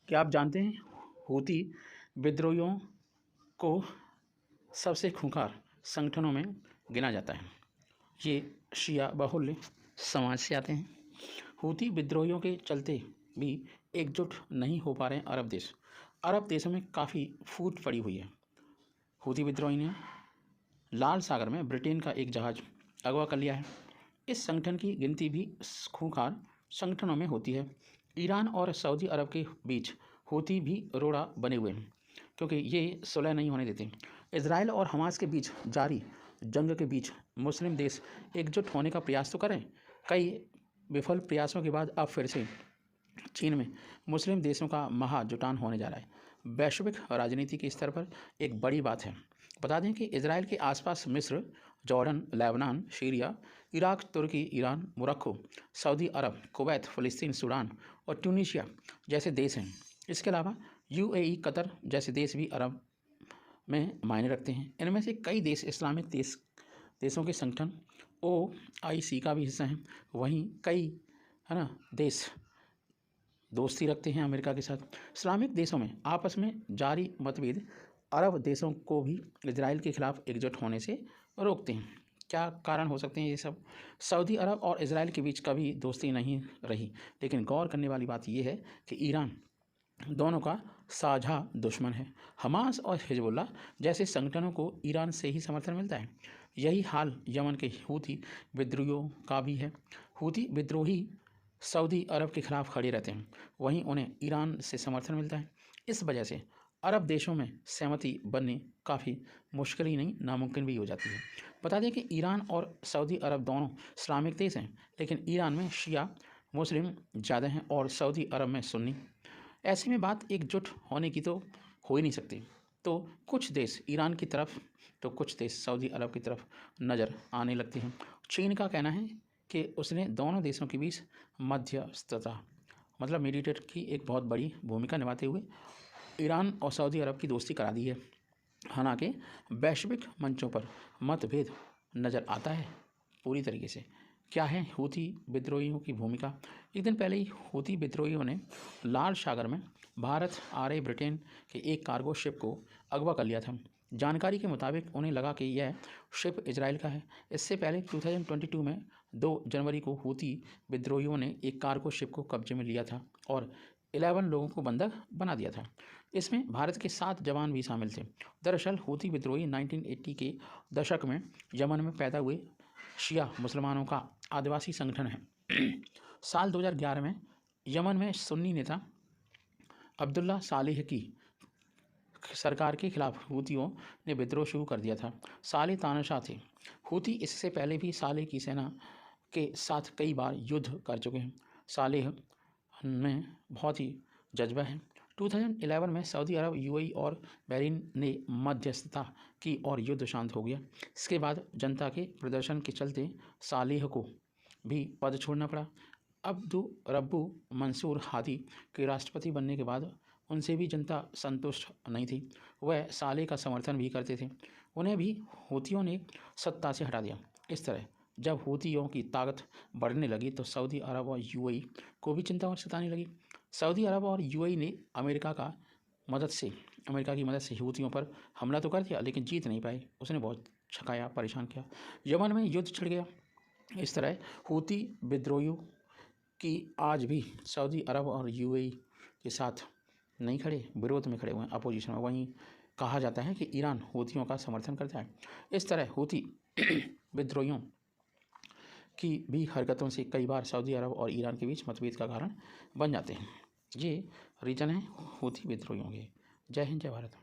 क्या आप जानते हैं हूती विद्रोहियों को सबसे खूंखार संगठनों में गिना जाता है। ये शिया बहुल्य समाज से आते हैं। हूती विद्रोहियों के चलते भी एकजुट नहीं हो पा रहे हैं अरब देश। अरब देशों में काफ़ी फूट पड़ी हुई है। हूती विद्रोही ने लाल सागर में ब्रिटेन का एक जहाज़ अगवा कर लिया है। इस संगठन की गिनती भी खूंखार संगठनों में होती है। ईरान और सऊदी अरब के बीच हूती भी रोड़ा बने हुए हैं क्योंकि ये सुलह नहीं होने देते। इजराइल और हमास के बीच जारी जंग के बीच मुस्लिम देश एकजुट होने का प्रयास तो करें। कई विफल प्रयासों के बाद अब फिर से चीन में मुस्लिम देशों का महाजुटान होने जा रहा है। वैश्विक राजनीति के स्तर पर एक बड़ी बात है। बता दें कि इजराइल के आसपास मिस्र, जॉर्डन, लेबनान, सीरिया, इराक, तुर्की, ईरान, मोरक्को, सऊदी अरब, कुवैत, फ़लस्तीन, सूडान और ट्यूनीशिया जैसे देश हैं। इसके अलावा यूएई, कतर जैसे देश भी अरब में मायने रखते हैं। इनमें से कई देश इस्लामिक देशों के संगठन OIC का भी हिस्सा हैं। वहीं कई देश दोस्ती रखते हैं अमेरिका के साथ। इस्लामिक देशों में आपस में जारी मतभेद अरब देशों को भी इजराइल के खिलाफ एकजुट होने से रोकते हैं। क्या कारण हो सकते हैं ये सब? सऊदी अरब और इजराइल के बीच कभी दोस्ती नहीं रही, लेकिन गौर करने वाली बात यह है कि ईरान दोनों का साझा दुश्मन है। हमास और हिजबुल्लाह जैसे संगठनों को ईरान से ही समर्थन मिलता है। यही हाल यमन के हूती विद्रोहियों का भी है। हूती विद्रोही सऊदी अरब के खिलाफ खड़े रहते हैं, वहीं उन्हें ईरान से समर्थन मिलता है। इस वजह से अरब देशों में सहमति बननी काफ़ी मुश्किल ही नहीं, नामुमकिन भी हो जाती है। बता दें कि ईरान और सऊदी अरब दोनों इस्लामिक देश हैं, लेकिन ईरान में शिया मुस्लिम ज़्यादा हैं और सऊदी अरब में सुन्नी। ऐसे में बात एकजुट होने की तो हो ही नहीं सकती। तो कुछ देश ईरान की तरफ तो कुछ देश सऊदी अरब की तरफ नज़र आने लगते हैं। चीन का कहना है कि उसने दोनों देशों के बीच मध्यस्थता मतलब मीडिएटर की एक बहुत बड़ी भूमिका निभाते हुए ईरान और सऊदी अरब की दोस्ती करा दी है। हालांकि वैश्विक मंचों पर मतभेद नज़र आता है पूरी तरीके से। क्या है हूती विद्रोहियों की भूमिका? एक दिन पहले ही हूती विद्रोहियों ने लाल सागर में भारत आ रहे ब्रिटेन के एक कार्गो शिप को अगवा कर लिया था। जानकारी के मुताबिक उन्हें लगा कि यह शिप इजराइल का है। इससे पहले 2022 में 2 जनवरी को हूती विद्रोहियों ने एक कार्गो शिप को कब्जे में लिया था और 11 लोगों को बंधक बना दिया था। इसमें भारत के 7 जवान भी शामिल थे। दरअसल हूती विद्रोही 1980 के दशक में यमन में पैदा हुए शिया मुसलमानों का आदिवासी संगठन है। साल 2011 में यमन में सुन्नी नेता अब्दुल्ला सालेह की सरकार के खिलाफ हूतियों ने विद्रोह शुरू कर दिया था। सालेह तानाशाह थे। हूती इससे पहले भी सालेह की सेना के साथ कई बार युद्ध कर चुके हैं। सालेह में बहुत ही जज्बा है। 2011 में सऊदी अरब, UAE और बहरीन ने मध्यस्थता की और युद्ध शांत हो गया। इसके बाद जनता के प्रदर्शन के चलते सालेह को भी पद छोड़ना पड़ा। अब्दु रब्बू मंसूर हादी के राष्ट्रपति बनने के बाद उनसे भी जनता संतुष्ट नहीं थी। वह सालेह का समर्थन भी करते थे। उन्हें भी हूतियों ने सत्ता से हटा दिया। इस तरह जब हूतियों की ताकत बढ़ने लगी तो सऊदी अरब और UAE को भी चिंता और सताने लगी। सऊदी अरब और UAE ने अमेरिका की मदद से हूतियों पर हमला तो कर दिया, लेकिन जीत नहीं पाए। उसने बहुत छकाया, परेशान किया। यमन में युद्ध छिड़ गया। इस तरह हूती विद्रोहियों की आज भी सऊदी अरब और UAE के साथ नहीं खड़े, विरोध में खड़े हुए हैं, अपोजिशन में। वहीं कहा जाता है कि ईरान हूतियों का समर्थन करता है। इस तरह हूती विद्रोहियों की भी हरकतों से कई बार सऊदी अरब और ईरान के बीच मतभेद का कारण बन जाते हैं। ये रीजन है हूती विद्रोहियों के। जय हिंद, जय भारत।